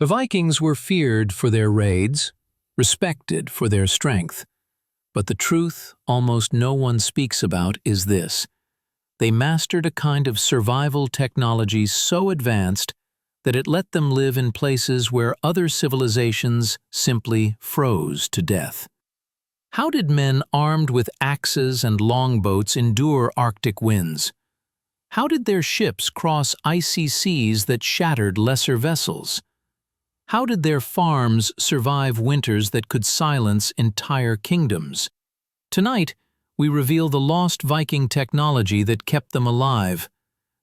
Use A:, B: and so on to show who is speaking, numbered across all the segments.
A: The Vikings were feared for their raids, respected for their strength. But the truth almost no one speaks about is this: they mastered a kind of survival technology so advanced that it let them live in places where other civilizations simply froze to death. How did men armed with axes and longboats endure Arctic winds? How did their ships cross icy seas that shattered lesser vessels? How did their farms survive winters that could silence entire kingdoms? Tonight, we reveal the lost Viking technology that kept them alive,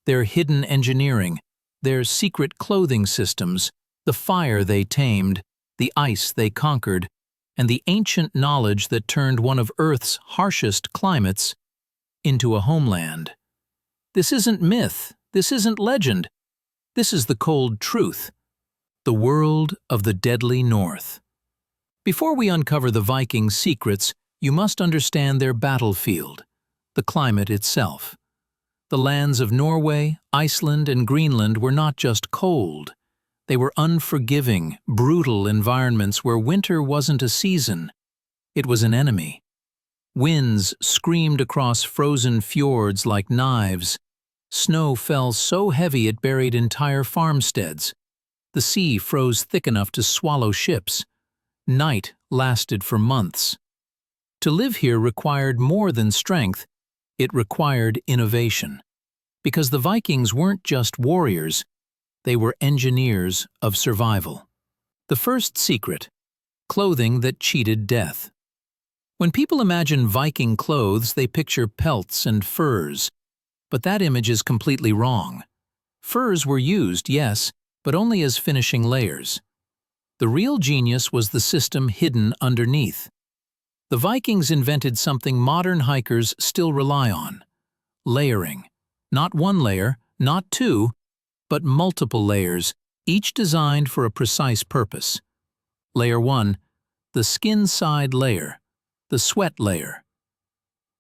A: their hidden engineering, their secret clothing systems, the fire they tamed, the ice they conquered, and the ancient knowledge that turned one of Earth's harshest climates into a homeland. This isn't myth, this isn't legend, this is the cold truth. The world of the deadly North. Before we uncover the Vikings' secrets, you must understand their battlefield, the climate itself. The lands of Norway, Iceland, and Greenland were not just cold. They were unforgiving, brutal environments where winter wasn't a season. It was an enemy. Winds screamed across frozen fjords like knives. Snow fell so heavy it buried entire farmsteads. The sea froze thick enough to swallow ships. Night lasted for months. To live here required more than strength, it required innovation. Because the Vikings weren't just warriors, they were engineers of survival. The first secret: clothing that cheated death. When people imagine Viking clothes, they picture pelts and furs. But that image is completely wrong. Furs were used, yes, but only as finishing layers. The real genius was the system hidden underneath. The Vikings invented something modern hikers still rely on: layering. Not one layer, not two, but multiple layers, each designed for a precise purpose. Layer 1, the skin side layer, the sweat layer.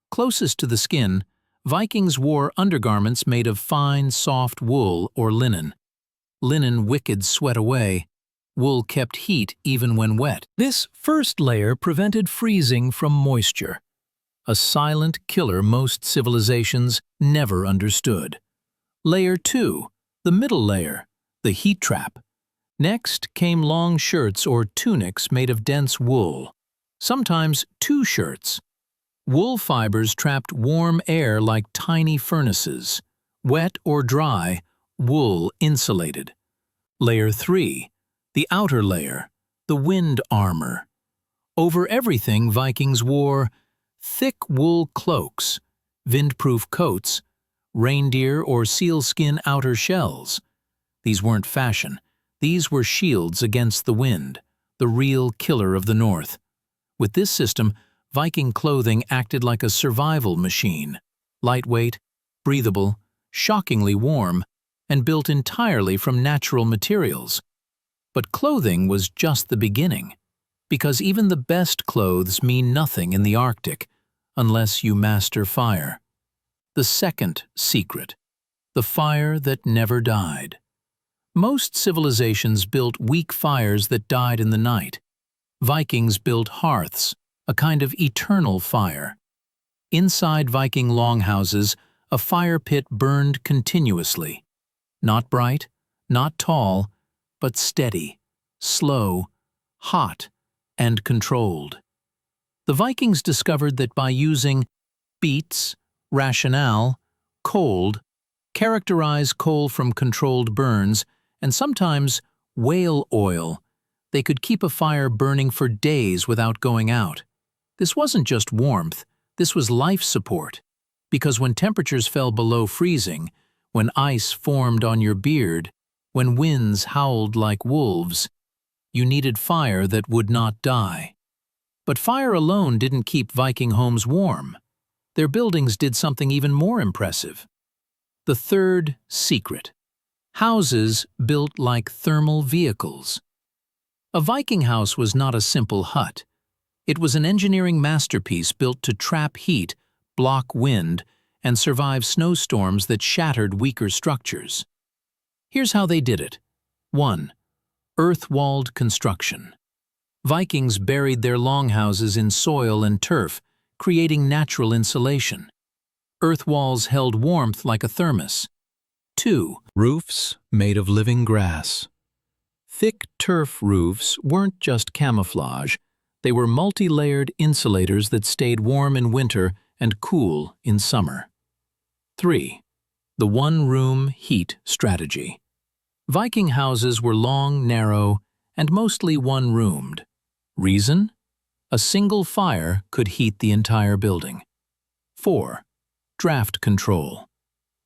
A: Closest to the skin, Vikings wore undergarments made of fine, soft wool or linen. Linen wicked sweat away. Wool kept heat even when wet. This first layer prevented freezing from moisture, a silent killer most civilizations never understood. Layer 2, the middle layer, the heat trap. Next came long shirts or tunics made of dense wool, sometimes two shirts. Wool fibers trapped warm air like tiny furnaces. Wet or dry, wool insulated. Layer 3, the outer layer, the wind armor. Over everything, Vikings wore thick wool cloaks, windproof coats, reindeer or sealskin outer shells. These weren't fashion. These were shields against the wind, the real killer of the North. With this system, Viking clothing acted like a survival machine, lightweight, breathable, shockingly warm, and built entirely from natural materials. But clothing was just the beginning, because even the best clothes mean nothing in the Arctic unless you master fire. The second secret: the fire that never died. Most civilizations built weak fires that died in the night. Vikings built hearths, a kind of eternal fire. Inside Viking longhouses, a fire pit burned continuously. Not bright, not tall, but steady, slow, hot, and controlled. The Vikings discovered that by using beets, rationale, cold, characterize coal from controlled burns, and sometimes whale oil, they could keep a fire burning for days without going out. This wasn't just warmth, this was life support. Because when temperatures fell below freezing, when ice formed on your beard, when winds howled like wolves, you needed fire that would not die. But fire alone didn't keep Viking homes warm. Their buildings did something even more impressive. The third secret: houses built like thermal vehicles. A Viking house was not a simple hut. It was an engineering masterpiece built to trap heat, block wind, and survive snowstorms that shattered weaker structures. Here's how they did it. 1. Earth-walled construction. Vikings buried their longhouses in soil and turf, creating natural insulation. Earth walls held warmth like a thermos. 2. Roofs made of living grass. Thick turf roofs weren't just camouflage, they were multi-layered insulators that stayed warm in winter and cool in summer. 3. The one-room heat strategy. Viking houses were long, narrow, and mostly one-roomed. Reason? A single fire could heat the entire building. 4. Draft control.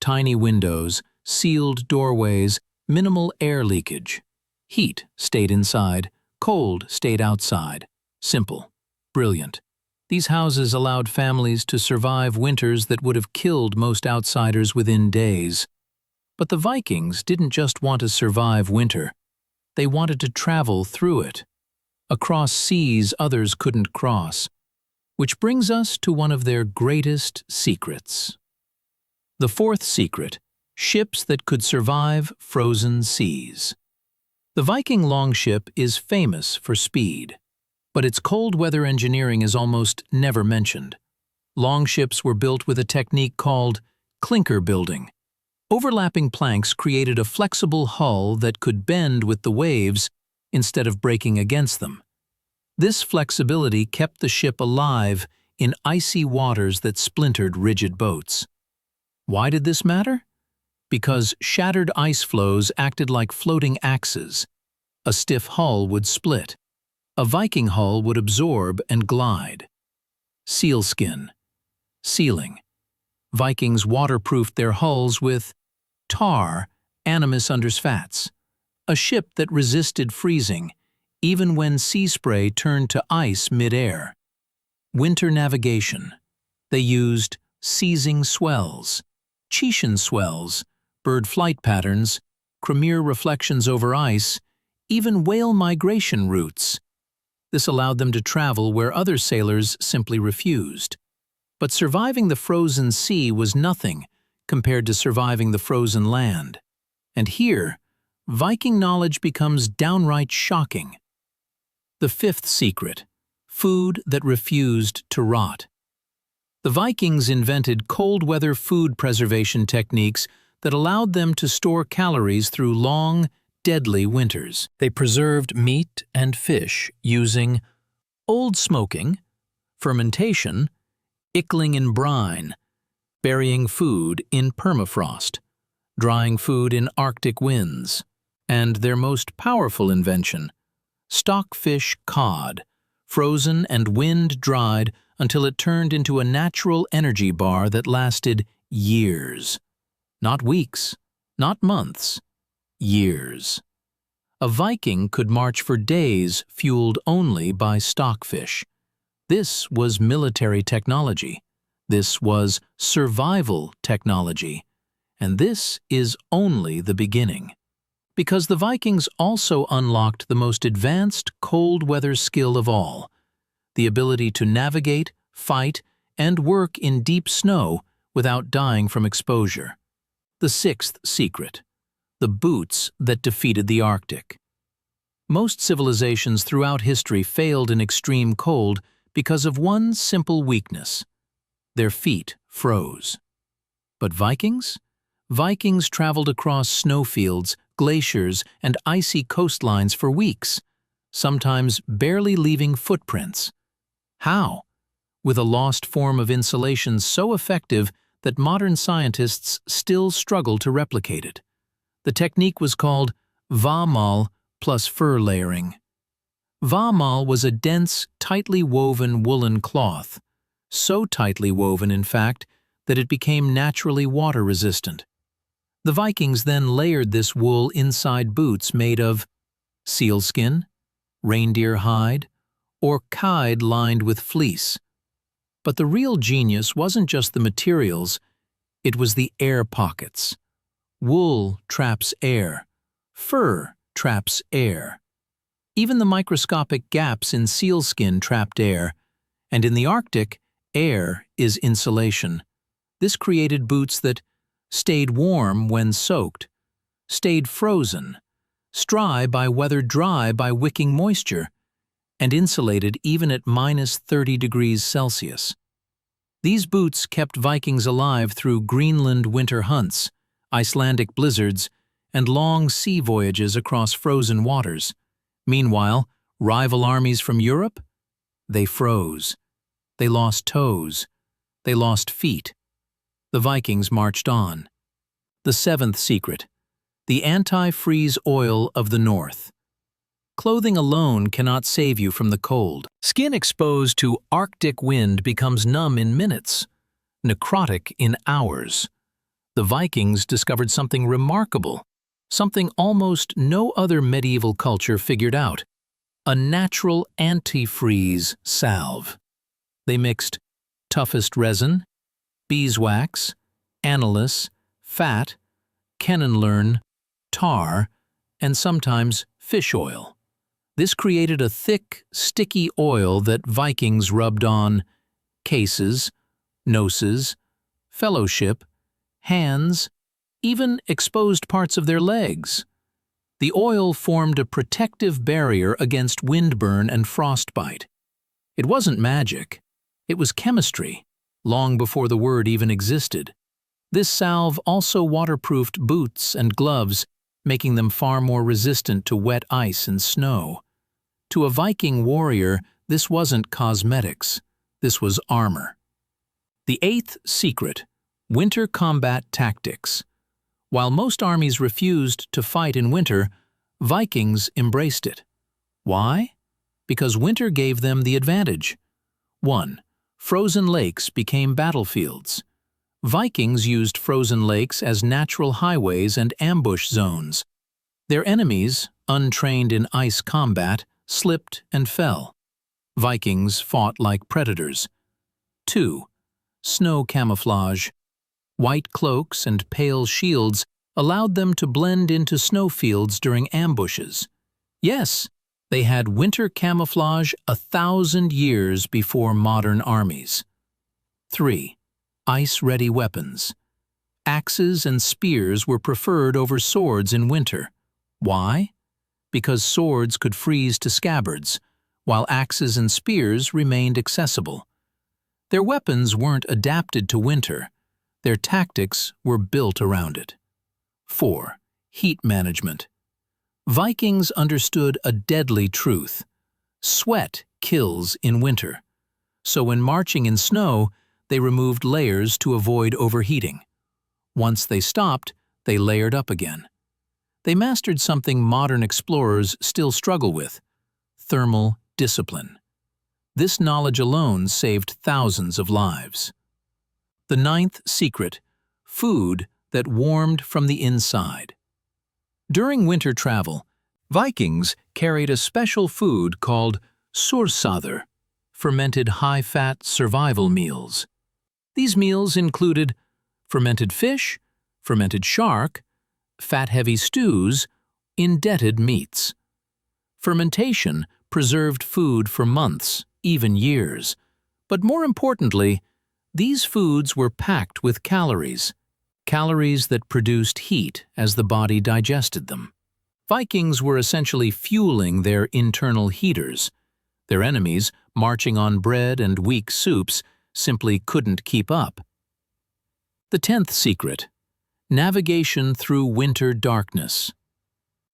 A: Tiny windows, sealed doorways, minimal air leakage. Heat stayed inside, cold stayed outside. Simple. Brilliant. These houses allowed families to survive winters that would have killed most outsiders within days. But the Vikings didn't just want to survive winter. They wanted to travel through it. Across seas others couldn't cross. Which brings us to one of their greatest secrets. The 4th secret: ships that could survive frozen seas. The Viking longship is famous for speed, but its cold weather engineering is almost never mentioned. Longships were built with a technique called clinker building. Overlapping planks created a flexible hull that could bend with the waves instead of breaking against them. This flexibility kept the ship alive in icy waters that splintered rigid boats. Why did this matter? Because shattered ice floes acted like floating axes. A stiff hull would split. A Viking hull would absorb and glide. Sealskin. Sealing. Vikings waterproofed their hulls with tar, animus unders fats, a ship that resisted freezing, even when sea spray turned to ice mid-air. Winter navigation. They used seizing swells, Chechen swells, bird flight patterns, Cremere reflections over ice, even whale migration routes. This allowed them to travel where other sailors simply refused. But surviving the frozen sea was nothing compared to surviving the frozen land. And here, Viking knowledge becomes downright shocking. The 5th secret: food that refused to rot. The Vikings invented cold-weather food preservation techniques that allowed them to store calories through long, deadly winters. They preserved meat and fish using old smoking, fermentation, ickling in brine, burying food in permafrost, drying food in Arctic winds, and their most powerful invention, stockfish cod, frozen and wind-dried until it turned into a natural energy bar that lasted years. Not weeks, not months, years. A Viking could march for days fueled only by stockfish. This was military technology. This was survival technology. And this is only the beginning. Because the Vikings also unlocked the most advanced cold weather skill of all, the ability to navigate, fight, and work in deep snow without dying from exposure. The 6th secret: the boots that defeated the Arctic. Most civilizations throughout history failed in extreme cold because of one simple weakness: their feet froze. But Vikings? Vikings traveled across snowfields, glaciers, and icy coastlines for weeks, sometimes barely leaving footprints. How? With a lost form of insulation so effective that modern scientists still struggle to replicate it. The technique was called Vaamal plus fur layering. Vaamal was a dense, tightly woven woolen cloth, so tightly woven, in fact, that it became naturally water-resistant. The Vikings then layered this wool inside boots made of sealskin, reindeer hide, or hide lined with fleece. But the real genius wasn't just the materials, it was the air pockets. Wool traps air, fur traps air. Even the microscopic gaps in sealskin trapped air, and in the Arctic, air is insulation. This created boots that stayed warm when soaked, stayed frozen, Stry by weather, dry by wicking moisture, and insulated even at -30 degrees Celsius. These boots kept Vikings alive through Greenland winter hunts, Icelandic blizzards, and long sea voyages across frozen waters. Meanwhile, rival armies from Europe? They froze. They lost toes. They lost feet. The Vikings marched on. The seventh secret: the anti-freeze oil of the North. Clothing alone cannot save you from the cold. Skin exposed to Arctic wind becomes numb in minutes, necrotic in hours. The Vikings discovered something remarkable, something almost no other medieval culture figured out: a natural antifreeze salve. They mixed toughest resin, beeswax, analis, fat, kenenlurn, tar, and sometimes fish oil. This created a thick, sticky oil that Vikings rubbed on cases, noses, fellowship, hands, even exposed parts of their legs. The oil formed a protective barrier against windburn and frostbite. It wasn't magic. It was chemistry, long before the word even existed. This salve also waterproofed boots and gloves, making them far more resistant to wet ice and snow. To a Viking warrior, this wasn't cosmetics. This was armor. The eighth secret: winter combat tactics. While most armies refused to fight in winter, Vikings embraced it. Why? Because winter gave them the advantage. 1. Frozen lakes became battlefields. Vikings used frozen lakes as natural highways and ambush zones. Their enemies, untrained in ice combat, slipped and fell. Vikings fought like predators. 2. Snow camouflage. White cloaks and pale shields allowed them to blend into snowfields during ambushes. Yes, they had winter camouflage 1,000 years before modern armies. 3. Ice-ready weapons. Axes and spears were preferred over swords in winter. Why? Because swords could freeze to scabbards, while axes and spears remained accessible. Their weapons weren't adapted to winter. Their tactics were built around it. 4. Heat management. Vikings understood a deadly truth: sweat kills in winter. So when marching in snow, they removed layers to avoid overheating. Once they stopped, they layered up again. They mastered something modern explorers still struggle with: thermal discipline. This knowledge alone saved thousands of lives. The ninth secret: food that warmed from the inside. During winter travel, Vikings carried a special food called sursaður, fermented high-fat survival meals. These meals included fermented fish, fermented shark, fat-heavy stews, indented meats. Fermentation preserved food for months, even years. But more importantly, these foods were packed with calories that produced heat as the body digested them. Vikings were essentially fueling their internal heaters. Their enemies, marching on bread and weak soups, simply couldn't keep up. The 10th secret: navigation through winter darkness.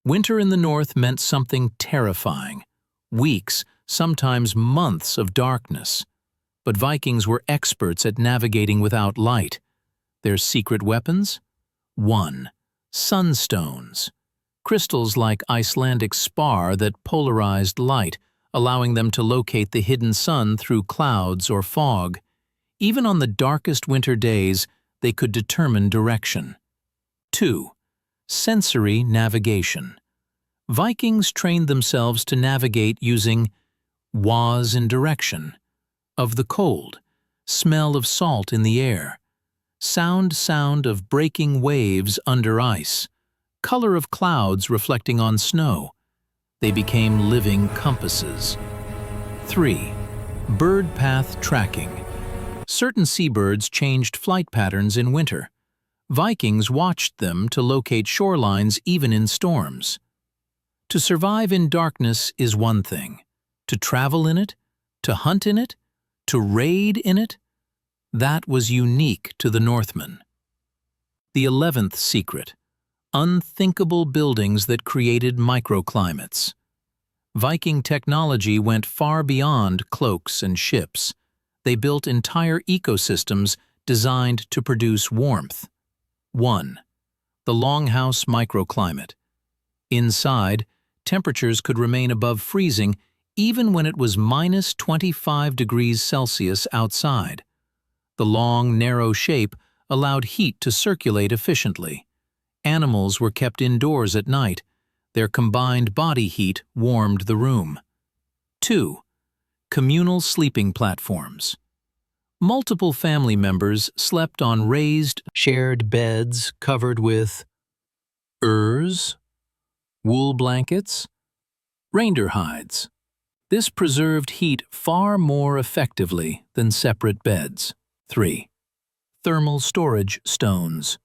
A: Winter in the north meant something terrifying: weeks, sometimes months of darkness. But Vikings were experts at navigating without light. Their secret weapons? 1. Sunstones. Crystals like Icelandic spar that polarized light, allowing them to locate the hidden sun through clouds or fog. Even on the darkest winter days, they could determine direction. 2. Sensory navigation. Vikings trained themselves to navigate using was in direction, of the cold, smell of salt in the air, sound of breaking waves under ice, color of clouds reflecting on snow. They became living compasses. 3. Bird path tracking. Certain seabirds changed flight patterns in winter. Vikings watched them to locate shorelines even in storms. To survive in darkness is one thing. To travel in it, to hunt in it, to raid in it, that was unique to the Northmen. The 11th secret: unthinkable buildings that created microclimates. Viking technology went far beyond cloaks and ships. They built entire ecosystems designed to produce warmth. 1. The longhouse microclimate. Inside, temperatures could remain above freezing even when it was minus 25 degrees Celsius outside. The long, narrow shape allowed heat to circulate efficiently. Animals were kept indoors at night. Their combined body heat warmed the room. 2. Communal sleeping platforms. Multiple family members slept on raised, shared beds covered with furs, wool blankets, reindeer hides. This preserved heat far more effectively than separate beds. 3. Thermal storage stones.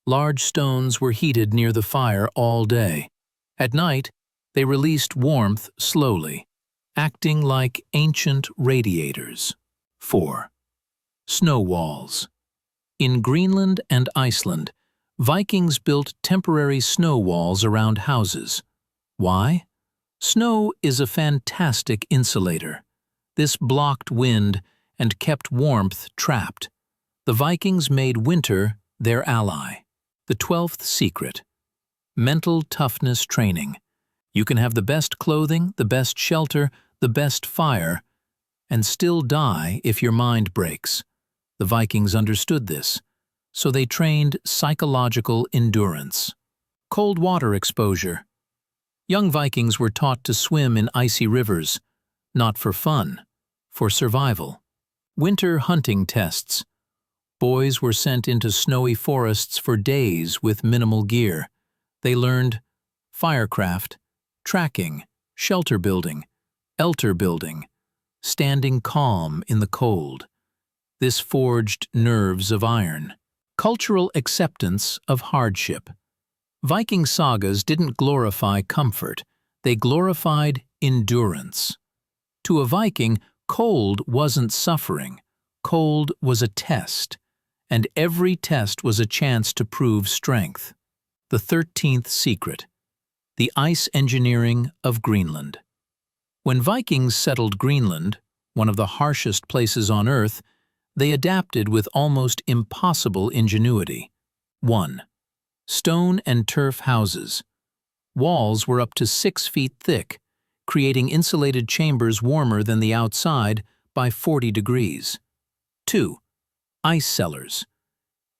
A: Large stones were heated near the fire all day. At night, they released warmth slowly, acting like ancient radiators. 4. Snow walls. In Greenland and Iceland, Vikings built temporary snow walls around houses. Why? Snow is a fantastic insulator. This blocked wind and kept warmth trapped. The Vikings made winter their ally. The 12th secret: mental toughness training. You can have the best clothing, the best shelter, the best fire, and still die if your mind breaks. The Vikings understood this, so they trained psychological endurance. Cold water exposure. Young Vikings were taught to swim in icy rivers, not for fun, for survival. Winter hunting tests. Boys were sent into snowy forests for days with minimal gear. They learned firecraft, tracking, shelter building, elter building, standing calm in the cold. This forged nerves of iron. Cultural acceptance of hardship. Viking sagas didn't glorify comfort, they glorified endurance. To a Viking, cold wasn't suffering. Cold was a test, and every test was a chance to prove strength. The 13th secret: the ice engineering of Greenland. When Vikings settled Greenland, one of the harshest places on Earth, they adapted with almost impossible ingenuity. 1. Stone and turf houses. Walls were up to 6 feet thick, creating insulated chambers warmer than the outside by 40 degrees. 2. Ice cellars.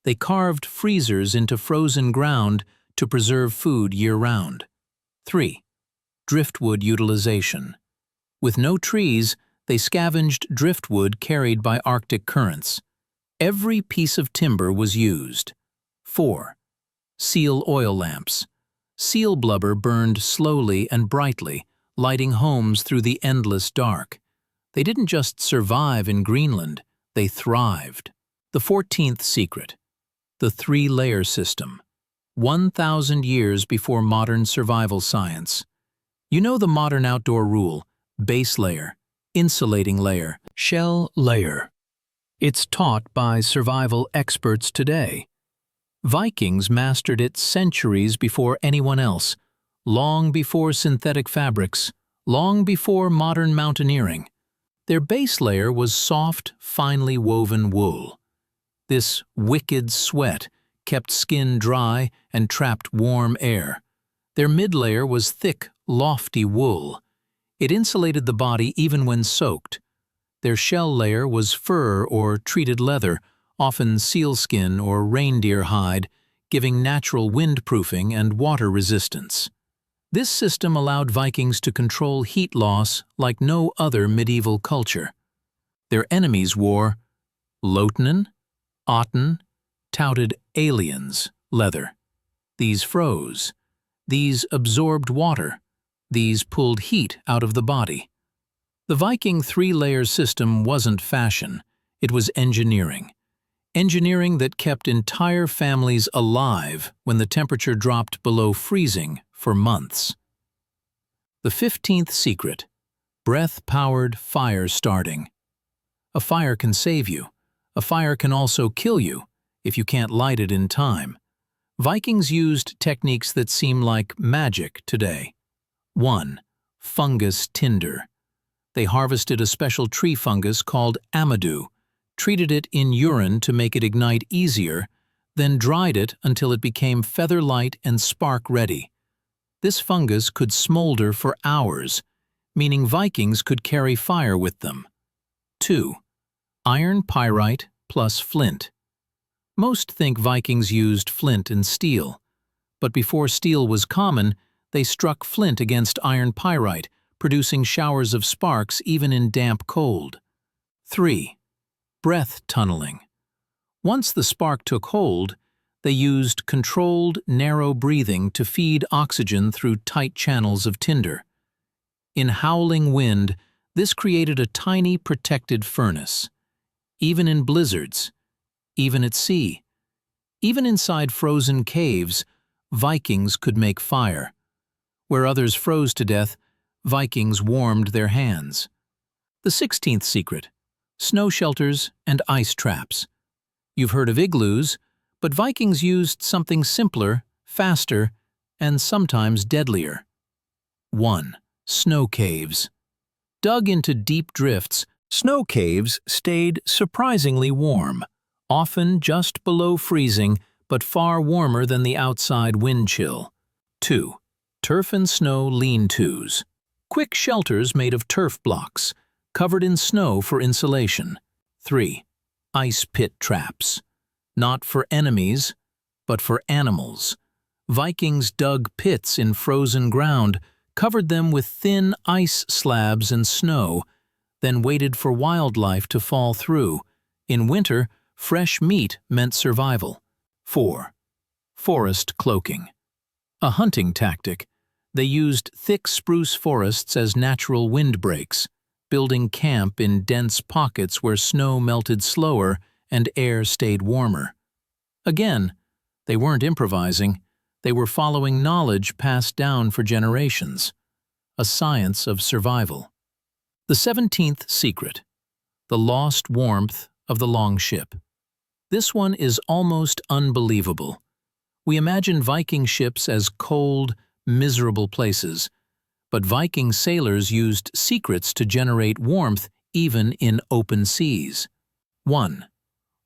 A: They carved freezers into frozen ground to preserve food year-round. 3. Driftwood utilization. With no trees, they scavenged driftwood carried by Arctic currents. Every piece of timber was used. 4. Seal oil lamps. Seal blubber burned slowly and brightly, lighting homes through the endless dark. They didn't just survive in Greenland, they thrived. The 14th secret: the 3-layer system. 1,000 years before modern survival science. You know the modern outdoor rule: base layer, insulating layer, shell layer. It's taught by survival experts today. Vikings mastered it centuries before anyone else, long before synthetic fabrics, long before modern mountaineering. Their base layer was soft, finely woven wool. This wicked sweat kept skin dry and trapped warm air. Their mid-layer was thick, lofty wool. It insulated the body even when soaked. Their shell layer was fur or treated leather, often sealskin or reindeer hide, giving natural windproofing and water resistance. This system allowed Vikings to control heat loss like no other medieval culture. Their enemies wore Lotanen, Otten, touted aliens, leather. These froze. These absorbed water. These pulled heat out of the body. The Viking 3-layer system wasn't fashion, it was engineering. Engineering that kept entire families alive when the temperature dropped below freezing for months. The 15th secret: breath-powered fire starting. A fire can save you. A fire can also kill you if you can't light it in time. Vikings used techniques that seem like magic today. 1. Fungus tinder. They harvested a special tree fungus called amadou, treated it in urine to make it ignite easier, then dried it until it became feather-light and spark-ready. This fungus could smolder for hours, meaning Vikings could carry fire with them. 2. Iron pyrite plus flint. Most think Vikings used flint and steel, but before steel was common, they struck flint against iron pyrite, producing showers of sparks even in damp cold. 3. Breath tunneling. Once the spark took hold, they used controlled, narrow breathing to feed oxygen through tight channels of tinder. In howling wind, this created a tiny protected furnace. Even in blizzards, even at sea, even inside frozen caves, Vikings could make fire. Where others froze to death, Vikings warmed their hands. The 16th secret: snow shelters and ice traps. You've heard of igloos, but Vikings used something simpler, faster, and sometimes deadlier. 1. Snow caves. Dug into deep drifts, snow caves stayed surprisingly warm, often just below freezing, but far warmer than the outside wind chill. 2. Turf and snow lean-tos. Quick shelters made of turf blocks, covered in snow for insulation. 3. Ice pit traps. Not for enemies, but for animals. Vikings dug pits in frozen ground, covered them with thin ice slabs and snow, then waited for wildlife to fall through. In winter, fresh meat meant survival. 4. Forest cloaking. A hunting tactic. They used thick spruce forests as natural windbreaks, building camp in dense pockets where snow melted slower and air stayed warmer. Again, they weren't improvising. They were following knowledge passed down for generations. A science of survival. The 17th secret: the lost warmth of the longship. This one is almost unbelievable. We imagine Viking ships as cold, miserable places, but Viking sailors used secrets to generate warmth even in open seas. 1.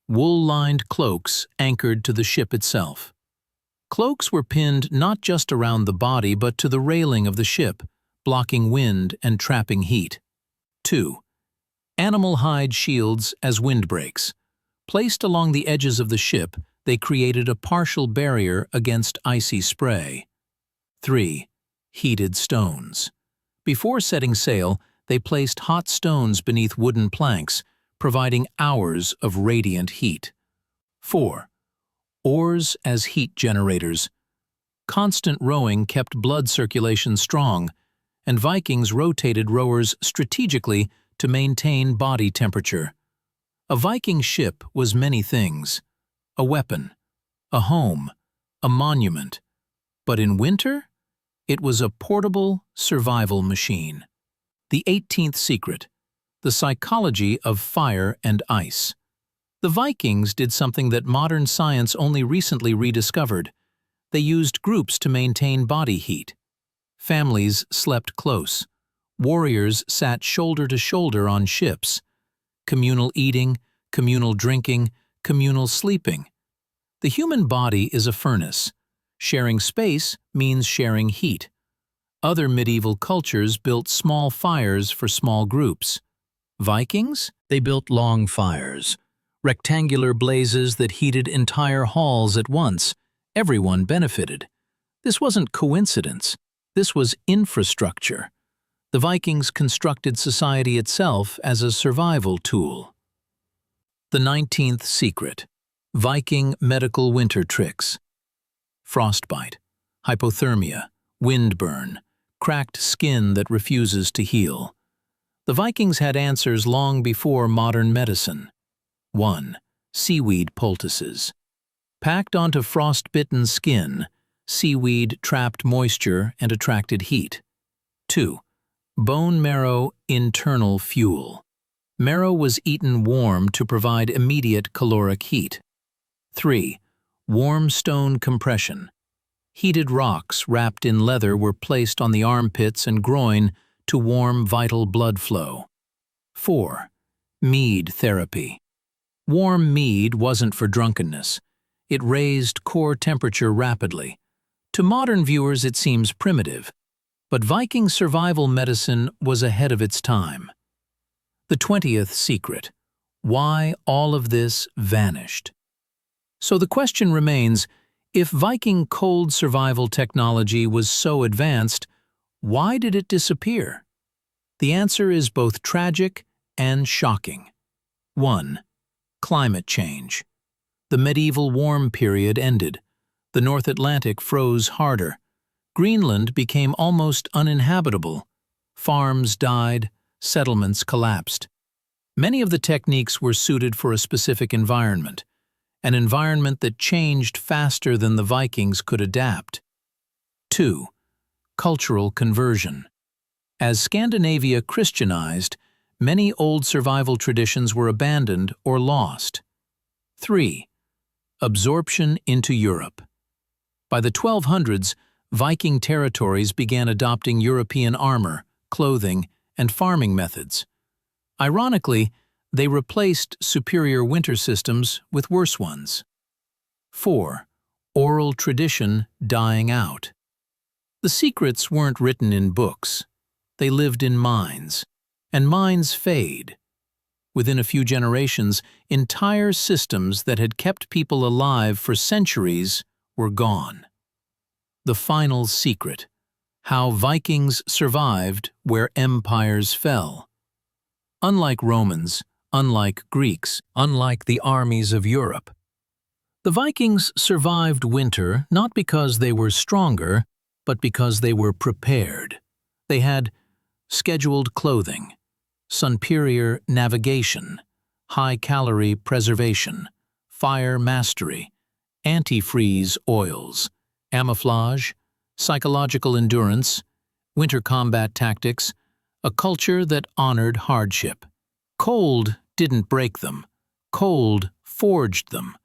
A: Wool-lined cloaks anchored to the ship itself. Cloaks were pinned not just around the body but to the railing of the ship, blocking wind and trapping heat. 2. Animal hide shields as windbreaks. Placed along the edges of the ship, they created a partial barrier against icy spray. 3. Heated stones. Before setting sail, they placed hot stones beneath wooden planks, providing hours of radiant heat. 4. Oars as heat generators. Constant rowing kept blood circulation strong, and Vikings rotated rowers strategically to maintain body temperature. A Viking ship was many things: a weapon, a home, a monument. But in winter, it was a portable survival machine. The 18th secret: the psychology of fire and ice. The Vikings did something that modern science only recently rediscovered. They used groups to maintain body heat. Families slept close. Warriors sat shoulder to shoulder on ships. Communal eating, communal drinking, communal sleeping. The human body is a furnace. Sharing space means sharing heat. Other medieval cultures built small fires for small groups. Vikings? They built long fires. Rectangular blazes that heated entire halls at once. Everyone benefited. This wasn't coincidence. This was infrastructure. The Vikings constructed society itself as a survival tool. The 19th secret: Viking medical winter tricks. Frostbite, hypothermia, windburn, cracked skin that refuses to heal. The Vikings had answers long before modern medicine. 1. Seaweed poultices. Packed onto frostbitten skin, seaweed trapped moisture and attracted heat. 2. Bone marrow internal fuel. Marrow was eaten warm to provide immediate caloric heat. 3. Warm stone compression. Heated rocks wrapped in leather were placed on the armpits and groin to warm vital blood flow. 4. Mead therapy. Warm mead wasn't for drunkenness. It raised core temperature rapidly. To modern viewers it seems primitive, but Viking survival medicine was ahead of its time. The 20th secret: why all of this vanished. So the question remains, if Viking cold survival technology was so advanced, why did it disappear? The answer is both tragic and shocking. 1. Climate change. The medieval warm period ended. The North Atlantic froze harder. Greenland became almost uninhabitable. Farms died, settlements collapsed. Many of the techniques were suited for a specific environment, an environment that changed faster than the Vikings could adapt. 2. Cultural conversion. As Scandinavia Christianized, many old survival traditions were abandoned or lost. 3. Absorption into Europe. By the 1200s, Viking territories began adopting European armor, clothing, and farming methods. Ironically, they replaced superior winter systems with worse ones. 4. Oral tradition dying out. The secrets weren't written in books. They lived in minds, and minds fade. Within a few generations, entire systems that had kept people alive for centuries were gone. The final secret: how Vikings survived where empires fell. Unlike Romans, unlike Greeks, unlike the armies of Europe, the Vikings survived winter not because they were stronger, but because they were prepared. They had scheduled clothing, superior navigation, high-calorie preservation, fire mastery, antifreeze oils, camouflage, psychological endurance, winter combat tactics, a culture that honored hardship. Cold didn't break them. Cold forged them.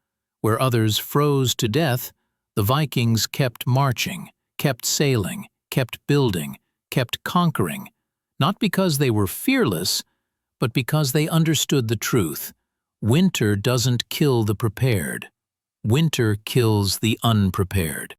A: Where others froze to death, the Vikings kept marching, kept sailing, kept building, kept conquering, not because they were fearless, but because they understood the truth. Winter doesn't kill the prepared. Winter kills the unprepared.